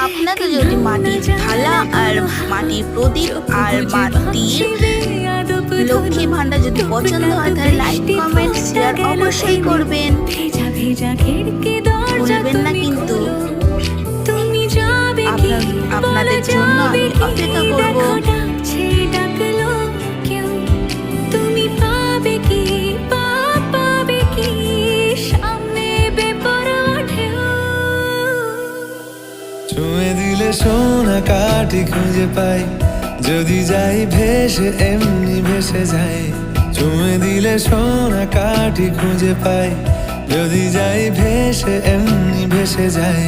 আপনাদের যদি মাটির থালা আর মাটির প্রদীপ আর মাটির লক্ষ্মী ভান্ডার যদি পছন্দ হয় তাহলে লাইক কমেন্ট শেয়ার অবশ্যই করবেন, ভুলবেন না কিন্তু। আপনাদের জন্য আমি অপেক্ষা করব। ছুঁয়ে দিলে সোনা কাঠি খুঁজে পাই, যদি যাই ভেসে এমনি ভেসে যাই। ছুঁয়ে দিলে সোনা কাঠি খুঁজে পাই, যদি যাই ভেসে এমনি ভেসে যাই।